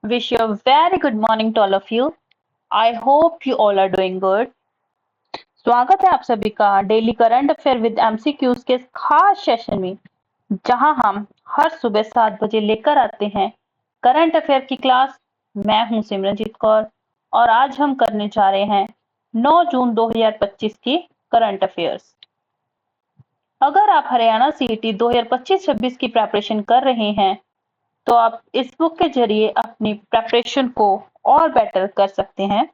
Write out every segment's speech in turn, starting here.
Wish you a very good morning to all of you. I hope you all are doing good. स्वागत है आप सभी का daily current affair with MCQs के इस खास सेशन में, जहां हम हर सुबह 7 बजे लेकर आते हैं करंट अफेयर की क्लास। मैं हूं सिमरनजीत कौर और आज हम करने जा रहे हैं 9 जून 2025 की करंट अफेयर्स। अगर आप हरियाणा सीईटी 2025-26 की प्रिपरेशन कर रहे हैं तो आप इस बुक के जरिए अपनी प्रिपरेशन को और बेटर कर सकते हैं।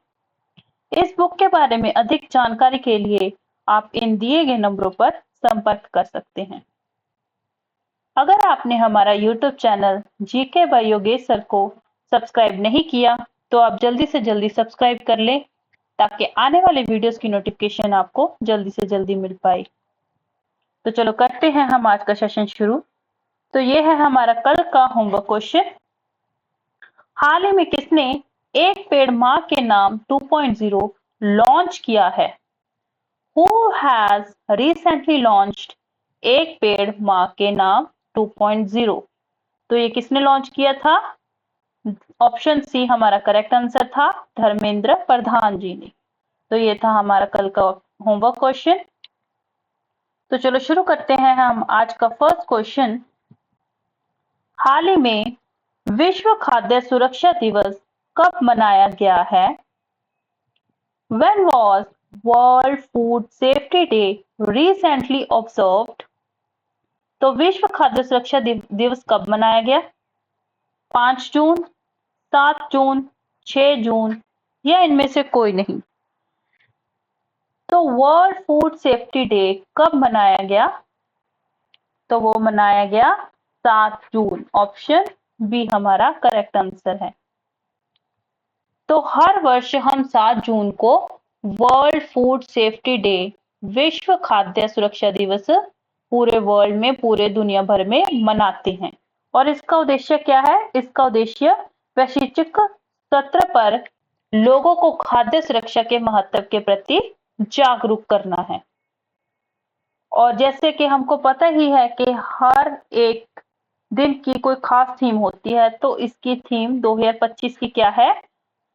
इस बुक के बारे में अधिक जानकारी के लिए आप इन दिए गए नंबरों पर संपर्क कर सकते हैं। अगर आपने हमारा YouTube channel GK by Yogesh sir को सब्सक्राइब नहीं किया तो आप जल्दी से जल्दी सब्सक्राइब कर लें ताकि आने वाले वीडियोस की नोटिफिकेशन आपको जल्दी से जल्दी मिल पाए। तो चलो करते हैं हम आज का सेशन शुरू। तो ये है हमारा कल का होमवर्क क्वेश्चन। हाल ही में किसने एक पेड़ माँ के नाम 2.0 लॉन्च किया है? Who has recently launched एक पेड़ माँ के नाम 2.0? तो ये किसने लॉन्च किया था? ऑप्शन सी हमारा करेक्ट आंसर था, धर्मेंद्र प्रधान जी ने। तो ये था हमारा कल का होमवर्क क्वेश्चन। तो चलो शुरू करते हैं हम आज का फर्स्ट क्वेश्चन। हाल ही में विश्व खाद्य सुरक्षा दिवस कब मनाया गया है? When was World Food Safety Day recently observed? तो विश्व खाद्य सुरक्षा दिवस कब मनाया गया? 5 जून, 7 जून, 6 जून या इनमें से कोई नहीं? तो वर्ल्ड फूड सेफ्टी डे कब मनाया गया? तो वो मनाया गया 7 जून। ऑप्शन बी हमारा करेक्ट आंसर है। तो हर वर्ष हम 7 जून को वर्ल्ड फूड सेफ्टी डे, विश्व खाद्य सुरक्षा दिवस पूरे वर्ल्ड में, पूरे दुनिया भर में मनाते हैं। और इसका उद्देश्य क्या है? इसका उद्देश्य वैश्विक सत्र पर लोगों को खाद्य सुरक्षा के महत्व के प्रति जागरूक करना है। और जैसे कि हमको पता ही है कि हर एक दिन की कोई खास थीम होती है, तो इसकी थीम 2025 की क्या है?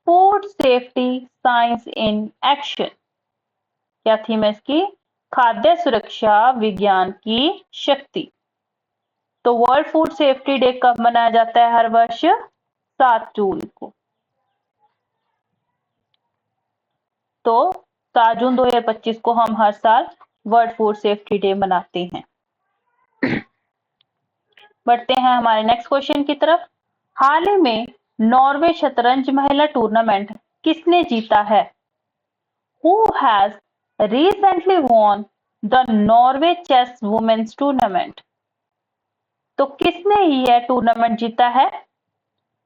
Food safety science in action. क्या थीम है इसकी? खाद्य सुरक्षा विज्ञान की शक्ति। तो वर्ल्ड फूड सेफ्टी डे कब मनाया जाता है हर वर्ष? 7 जून को। तो 7 जून 2025 को हम हर साल वर्ल्ड फूड सेफ्टी डे मनाते हैं। बढ़ते हैं हमारे नेक्स्ट क्वेश्चन की तरफ। हाल ही में नॉर्वे शतरंज महिला टूर्नामेंट किसने जीता है? Who has recently won the Norway Chess Women's Tournament? तो किसने यह टूर्नामेंट जीता है?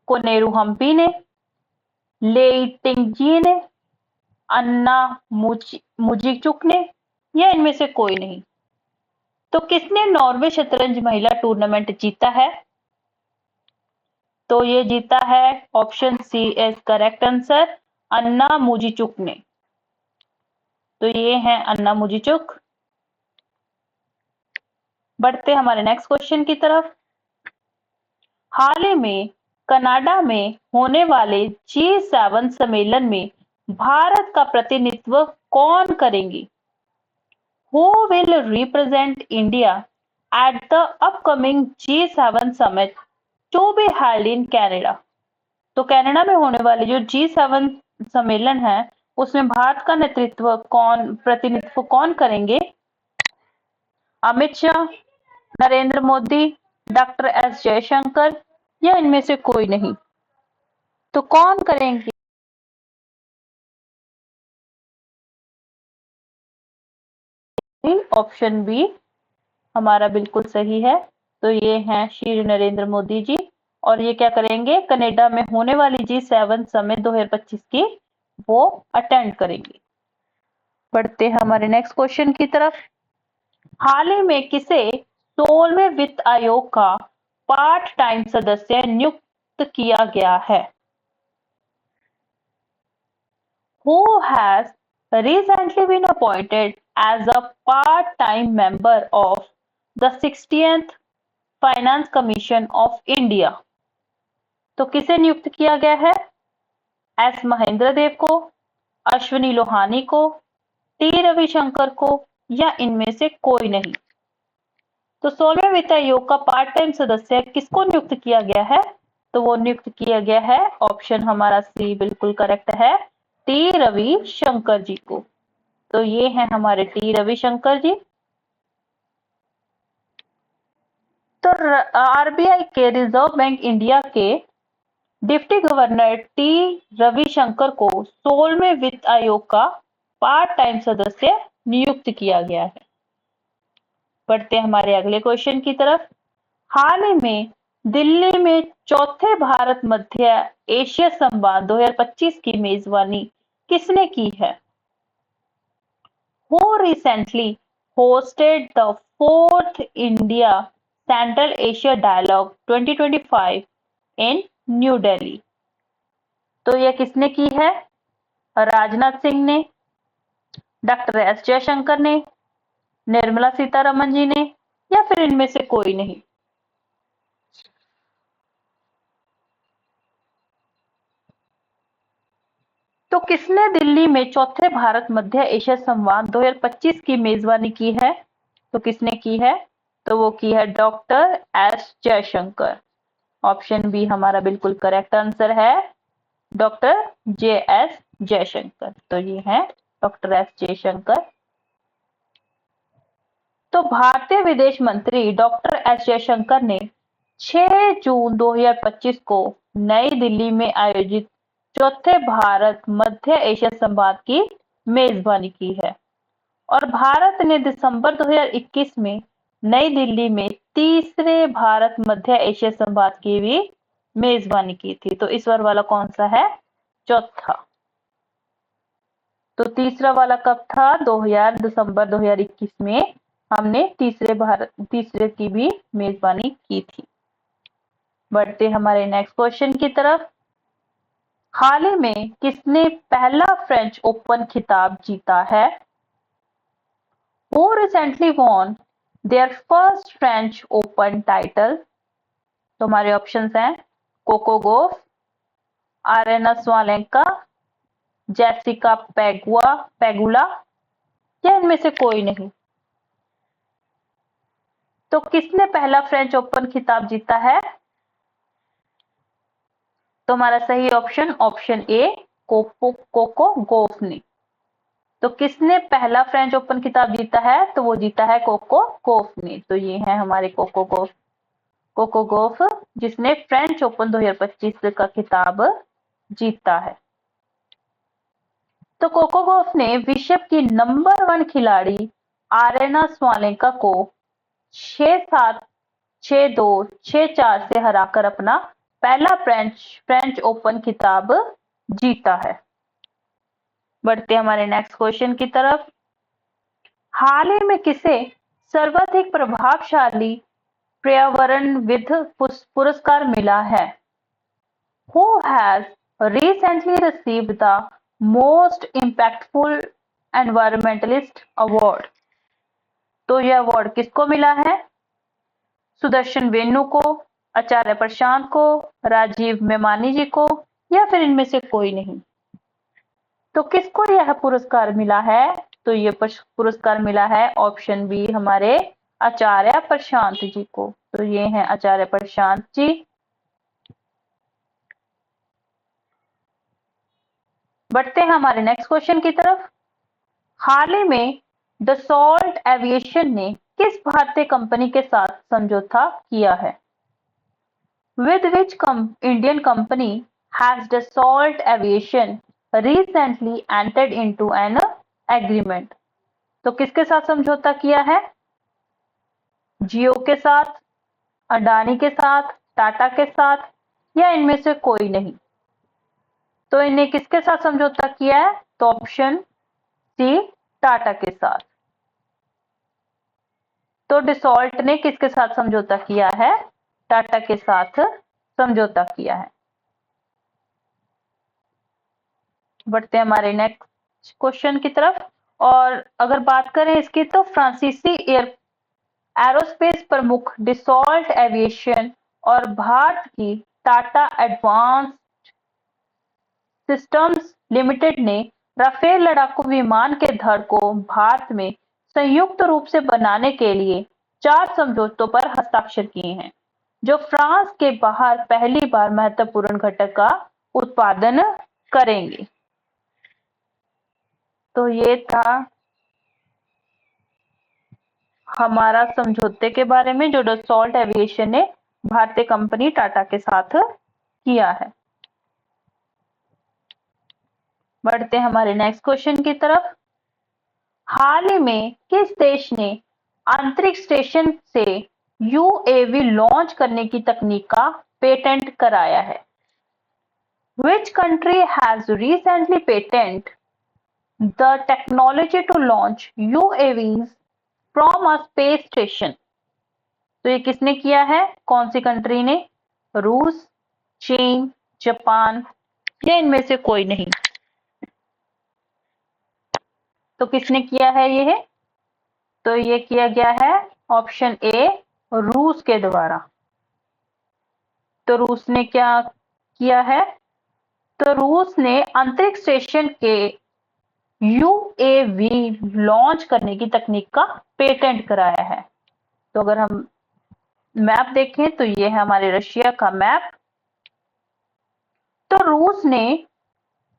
कोनेरू हम्पी ने, लेई टिंगजी ने, अन्ना मुजीचुक ने या इनमें से कोई नहीं? तो किसने नॉर्वे शतरंज महिला टूर्नामेंट जीता है? तो ये जीता है, option C is correct answer, Anna Muzychuk ने। तो ये है अन्ना मुजीचुक। बढ़ते हमारे नेक्स्ट क्वेश्चन की तरफ। हाल ही में कनाडा में होने वाले G7 सम्मेलन में भारत का प्रतिनिधित्व कौन करेंगे? Who will represent India at the upcoming G7 summit to be held in Canada? तो कनाडा में होने वाले जो G7 सम्मेलन है उसमें भारत का प्रतिनिधित्व कौन करेंगे? अमित शाह, नरेंद्र मोदी, डॉक्टर एस जयशंकर या इनमें से कोई नहीं? तो कौन करेंगे? ऑप्शन बी हमारा बिल्कुल सही है। तो ये हैं श्री नरेंद्र मोदी जी, और ये क्या करेंगे? कनाडा में होने वाली G7 समिट 2025 की वो अटेंड करेंगे। बढ़ते हमारे नेक्स्ट क्वेश्चन की तरफ। हाल ही में किसे 16वें वित्त आयोग का पार्ट टाइम सदस्य नियुक्त किया गया है? Who has recently been appointed as a part-time member of the 60th Finance Commission of India? तो किसे नियुक्त किया गया है? एस महेंद्र देव को, अश्विनी लोहानी को, टी रविशंकर को, या इनमें से कोई नहीं? तो 16वें वित्त आयोग का पार्ट टाइम सदस्य किसको नियुक्त किया गया है? तो वो नियुक्त किया गया है, ऑप्शन हमारा सी बिल्कुल करेक्ट है, टी रविशंकर जी को। तो ये हैं हमारे टी रविशंकर जी। तो आरबीआई के, रिजर्व बैंक इंडिया के डिप्टी गवर्नर टी रविशंकर को 16वें वित्त आयोग का पार्ट टाइम सदस्य नियुक्त किया गया है। बढ़ते हमारे अगले क्वेश्चन की तरफ। हाल ही में दिल्ली में चौथे भारत मध्य एशिया संवाद 2025 की मेजबानी किसने की है? Who recently hosted the fourth India Central Asia Dialogue 2025 in New Delhi? तो यह किसने की है? राजनाथ सिंह ने, डॉक्टर एस जयशंकर ने, निर्मला सीतारमन जी ने, या फिर इनमें से कोई नहीं? तो किसने दिल्ली में चौथे भारत मध्य एशिया संवाद 2025 की मेजबानी की है? तो किसने की है? तो वो की है doctor S Jaishankar. Option B हमारा बिल्कुल करेक्ट आंसर है, डॉक्टर जे एस जयशंकर। तो ये है डॉक्टर एस जयशंकर। तो भारतीय विदेश मंत्री डॉक्टर एस जयशंकर ने 6 जून 2025 को नई दिल्ली में आयोजित चौथे भारत मध्य एशिया संवाद की मेजबानी की है और भारत ने दिसंबर 2021 में नई दिल्ली में तीसरे भारत मध्य एशिया संवाद की भी मेजबानी की थी। तो इस बार वाला कौन सा है? चौथा। तो तीसरा वाला कब था? दिसंबर 2021 में हमने तीसरे की भी मेजबानी की थी। बढ़ते हमारे नेक्स्ट क्वेश्चन की तरफ। हाल ही में किसने पहला फ्रेंच ओपन खिताब जीता है? Who recently won their first French Open title? तो हमारे ऑप्शंस हैं कोको गोफ, आरेना स्वालेंका, जेसिका पेगुला, या इनमें से कोई नहीं? तो किसने पहला फ्रेंच ओपन खिताब जीता है? तो हमारा सही ऑप्शन ए कोको गोफ ने। तो किसने पहला फ्रेंच ओपन खिताब जीता है? तो वो जीता है कोको गोफ ने। तो ये है हमारे कोको गोफ जिसने फ्रेंच ओपन 2025 का खिताब जीता है। तो कोको गोफ ने विश्व की नंबर 1 खिलाड़ी आरेना स्वालेंका को 6-7, 6-2, 6-4 से हराकर अपना पहला फ्रेंच ओपन खिताब जीता है। बढ़ते हमारे नेक्स्ट क्वेश्चन की तरफ। हाल ही में किसे सर्वाधिक प्रभावशाली पर्यावरणविद पुरस्कार मिला है? Who has recently received the most impactful environmentalist award? तो यह अवार्ड किसको मिला है? सुदर्शन वेन्नू को, आचार्य प्रशांत को, राजीव मेमानी जी को, या फिर इनमें से कोई नहीं? तो किसको यह पुरस्कार मिला है? तो ये पुरस्कार मिला है ऑप्शन बी हमारे आचार्य प्रशांत जी को। तो ये हैं आचार्य प्रशांत जी। बढ़ते हैं हमारे नेक्स्ट क्वेश्चन की तरफ। हाल ही में डसॉल्ट एविएशन ने किस भारतीय कंपनी के साथ समझौता किया है? With which Indian company has Dassault Aviation recently entered into an agreement? तो किसके साथ समझौता किया है? जियो के साथ, अडानी के साथ, टाटा के साथ, या इनमें से कोई नहीं? तो इन्हें किसके साथ समझौता किया है? तो ऑप्शन सी टाटा के साथ। तो डिसॉल्ट ने किसके साथ समझौता किया है? टाटा के साथ समझौता किया है। बढ़ते हैं हमारे नेक्स्ट क्वेश्चन की तरफ। और अगर बात करें इसकी, तो फ्रांसीसी एरोस्पेस प्रमुख डिसॉल्ट एविएशन और भारत की टाटा एडवांस सिस्टम्स लिमिटेड ने राफेल लड़ाकू विमान के धड़ को भारत में संयुक्त रूप से बनाने के लिए 4 समझौतों पर हस्ताक्षर किए हैं, जो फ्रांस के बाहर पहली बार महत्वपूर्ण घटक का उत्पादन करेंगे। तो ये था हमारा समझौते के बारे में जो डसॉल्ट एविएशन ने भारतीय कंपनी टाटा के साथ किया है। बढ़ते हैं हमारे नेक्स्ट क्वेश्चन की तरफ। हाल ही में किस देश ने अंतरिक्ष स्टेशन से यूएवी लॉन्च करने की तकनीक का पेटेंट कराया है? Which country has recently patented the technology to launch UAVs from a space station? तो ये किसने किया है? कौन सी कंट्री ने? रूस, चीन, जापान या इनमें से कोई नहीं? तो किसने किया है ये? तो ये किया गया है ऑप्शन ए, रूस के द्वारा। तो रूस ने क्या किया है? तो रूस ने अंतरिक्ष स्टेशन के यूएवी लॉन्च करने की तकनीक का पेटेंट कराया है। तो अगर हम मैप देखें तो ये है हमारे रशिया का मैप। तो रूस ने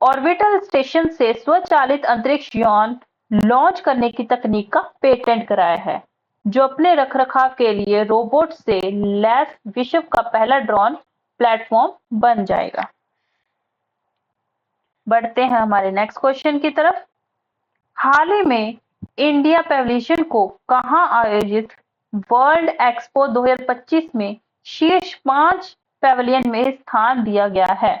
ऑर्बिटल स्टेशन से स्वचालित अंतरिक्ष यान लॉन्च करने की तकनीक का पेटेंट कराया है, जो अपने रखरखाव के लिए रोबोट से लैस विश्व का पहला ड्रोन प्लेटफॉर्म बन जाएगा। बढ़ते हैं हमारे नेक्स्ट क्वेश्चन की तरफ। हाल ही में इंडिया पैवेलियन को कहां आयोजित वर्ल्ड एक्सपो 2025 में शीर्ष 5 पैवेलियन में स्थान दिया गया है?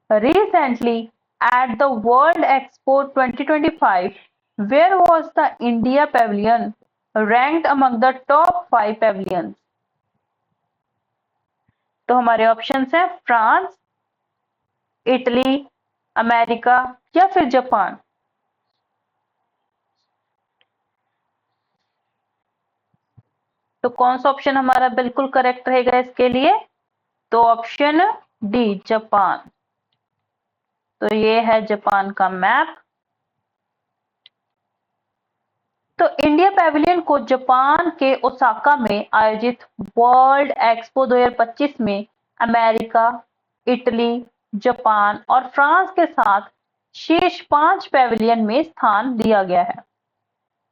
Recently, at the World Expo 2025, where was the India Pavilion ranked among the top 5 pavilions? तो हमारे ऑप्शंस हैं फ्रांस, इटली, अमेरिका या फिर जापान। तो कौन सा ऑप्शन हमारा बिल्कुल करेक्ट रहेगा इसके लिए? तो ऑप्शन डी, जापान। तो ये है जापान का मैप। तो इंडिया पैवेलियन को जापान के ओसाका में आयोजित वर्ल्ड एक्सपो 2025 में अमेरिका, इटली, जापान और फ्रांस के साथ शीर्ष 5 पैवेलियन में स्थान दिया गया है।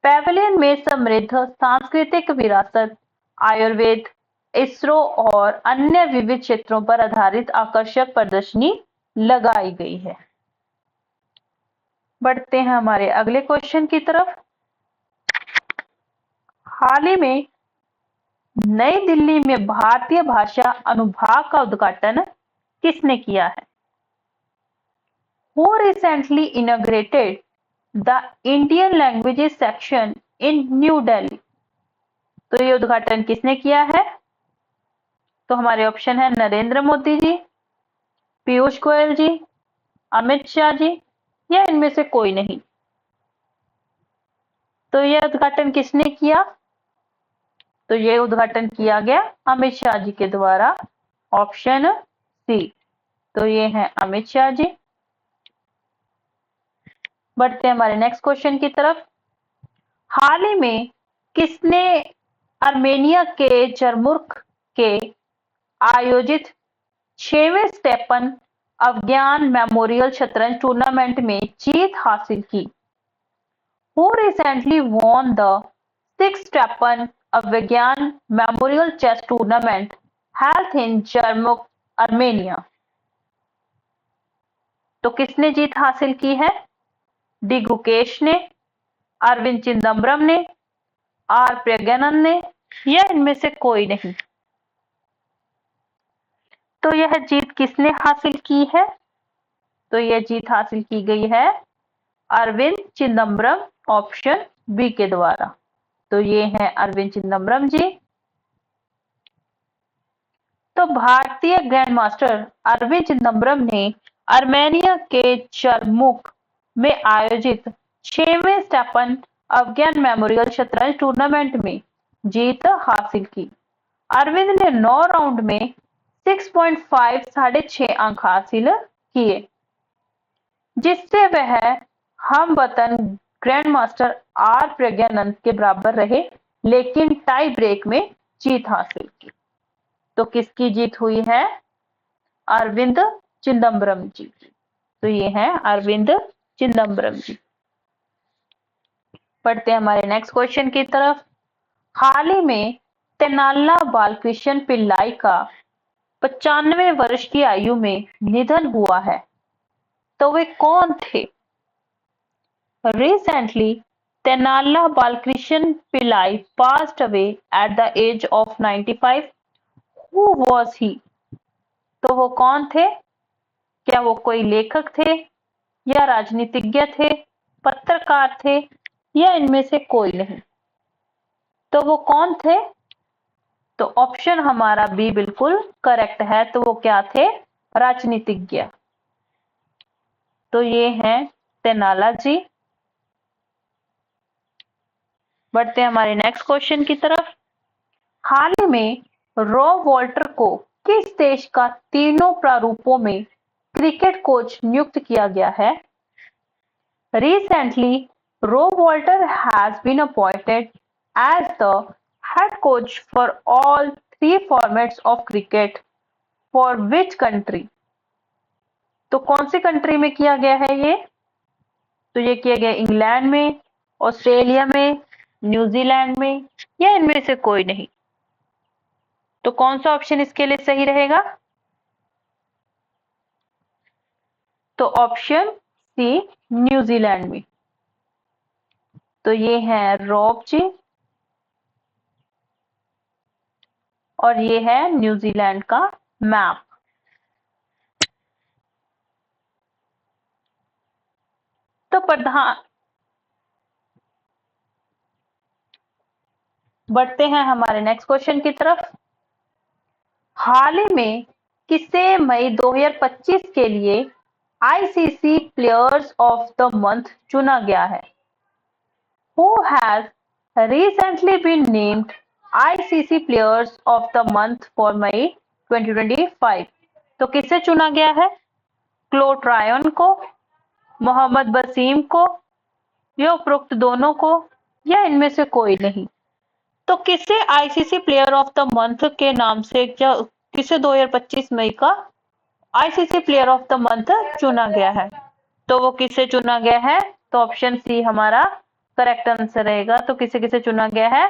पैवेलियन में समृद्ध सांस्कृतिक विरासत, आयुर्वेद, इसरो और अन्य विविध क्षेत्रों पर आधारित आकर्षक प्रदर्शनी लगाई गई है। बढ़ते हैं हमारे अगले क्वेश्चन की तरफ। हाल ही में नई दिल्ली में भारतीय भाषा अनुभाग का उद्घाटन किसने किया है? Who recently inaugurated the Indian Languages section in New Delhi? तो ये उद्घाटन किसने किया है? तो हमारे ऑप्शन है नरेंद्र मोदी जी, पीयूष गोयल जी, अमित शाह जी या इनमें से कोई नहीं। तो यह उद्घाटन किसने किया? तो ये उद्घाटन किया गया अमित शाह जी के द्वारा, ऑप्शन सी। तो ये है अमित शाह जी। बढ़ते हैं हमारे नेक्स्ट क्वेश्चन की तरफ। हाल ही में किसने आर्मेनिया के जर्मुख के आयोजित 6वें स्टेपन अफगान मेमोरियल शतरंज टूर्नामेंट में जीत हासिल की? Who recently won the 6th Stepan Afghan Memorial Chess Tournament held in Jarmuk, Armenia? तो किसने जीत हासिल की है? डी गुकेश ने, अरविंद चिदम्बरम ने, आर प्रज्ञानंद ने या इनमें से कोई नहीं। तो यह जीत किसने हासिल की है? तो यह जीत हासिल की गई है अरविंद चिदम्बरम, ऑप्शन बी के द्वारा। तो ये है अरविंद चिदम्बरम जी। तो भारतीय ग्रैंड मास्टर अरविंद चिदम्बरम ने आर्मेनिया के जर्मुख में आयोजित 6वें स्टेपन अफगान मेमोरियल शतरंज टूर्नामेंट में जीत हासिल की। अरविंद ने 9 राउंड में 6.5 6.5 अंक हासिल किए, जिससे वह हम वतन ग्रैंड मास्टर आर प्रज्ञानंद के बराबर रहे, लेकिन टाई ब्रेक में जीत हासिल की। तो किसकी जीत हुई है? अरविंद चिदंबरम जी की। तो ये है अरविंद चिदंबरम जी। पढ़ते हैं हमारे नेक्स्ट क्वेश्चन की तरफ। हाल ही में तेनाला बालकृष्ण पिल्लाई का 95 वर्ष की आयु में निधन हुआ है, तो वे कौन थे? Recently, Tenala Balkrishnan Pillai passed away at the age of 95. Who was he? तो वो कौन थे? क्या वो कोई लेखक थे, या राजनीतिज्ञ थे, पत्रकार थे, या इनमें से कोई नहीं? तो वो कौन थे? तो ऑप्शन हमारा बी बिल्कुल करेक्ट है। तो वो क्या थे? राजनीतिज्ञ। तो ये हैं तेनाला जी। बढ़ते हैं हमारे नेक्स्ट क्वेश्चन की तरफ। हाल ही में रॉब वॉल्टर को किस देश का तीनों प्रारूपों में क्रिकेट कोच नियुक्त किया गया है? Recently, Rob Walter has been appointed as the head coach for all 3 formats of cricket. For which country? तो कौन सी कंट्री में किया गया है ये? तो ये किया गया इंग्लैंड में, ऑस्ट्रेलिया में, न्यूजीलैंड में, या इनमें से कोई नहीं? तो कौन सा ऑप्शन इसके लिए सही रहेगा? तो ऑप्शन सी, न्यूजीलैंड में। तो ये है रॉब जी, और ये है न्यूजीलैंड का मैप। तो बढ़ते हैं हमारे नेक्स्ट क्वेश्चन की तरफ। हाल ही में किसे मई 2025 के लिए ICC players of the month चुना गया है? Who has recently been named ICC Players of the Month for May 2025? तो किसे चुना गया है? क्लोट रायन को, मोहम्मद वसीम को, या उपरोक्त दोनों को, या इनमें से कोई नहीं? तो किसे ICC player of the month के नाम से किसे 2025 मई का ICC player of the month चुना गया है? तो वो किसे चुना गया है? तो ऑप्शन सी हमारा करेक्ट आंसर रहेगा। तो किसे किसे चुना गया है?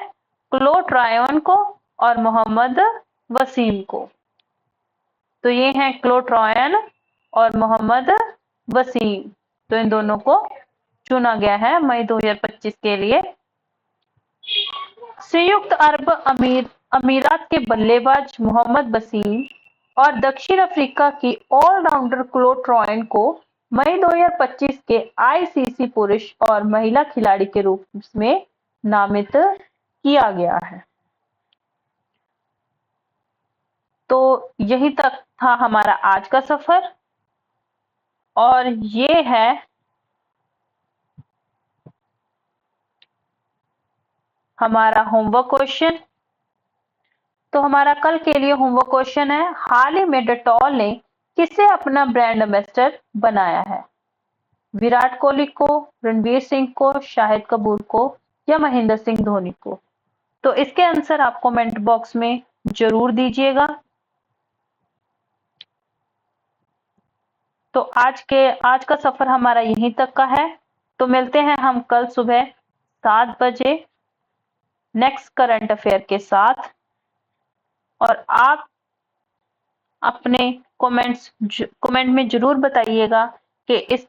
क्लोट रायन को और मोहम्मद वसीम को। तो ये हैं क्लोट रायन और मोहम्मद वसीम। तो इन दोनों को चुना गया है मई 2025 के लिए। संयुक्त अरब अमीरात के बल्लेबाज मोहम्मद वसीम और दक्षिण अफ्रीका की ऑलराउंडर क्लोट रायन को मई 2025 के आईसीसी पुरुष और महिला खिलाड़ी के रूप में नामित किया गया है। तो यही तक था हमारा आज का सफर, और ये है हमारा होमवर्क क्वेश्चन। तो हमारा कल के लिए होमवर्क क्वेश्चन है, हाल ही में डेटॉल ने किसे अपना ब्रांड एम्बेसडर बनाया है? विराट कोहली को, रणवीर सिंह को, शाहिद कपूर को, या महेंद्र सिंह धोनी को? तो इसके आंसर आप कमेंट बॉक्स में जरूर दीजिएगा। तो आज का सफर हमारा यहीं तक का है। तो मिलते हैं हम कल सुबह 7 बजे नेक्स्ट करंट अफेयर के साथ, और आप अपने कमेंट में जरूर बताइएगा कि इस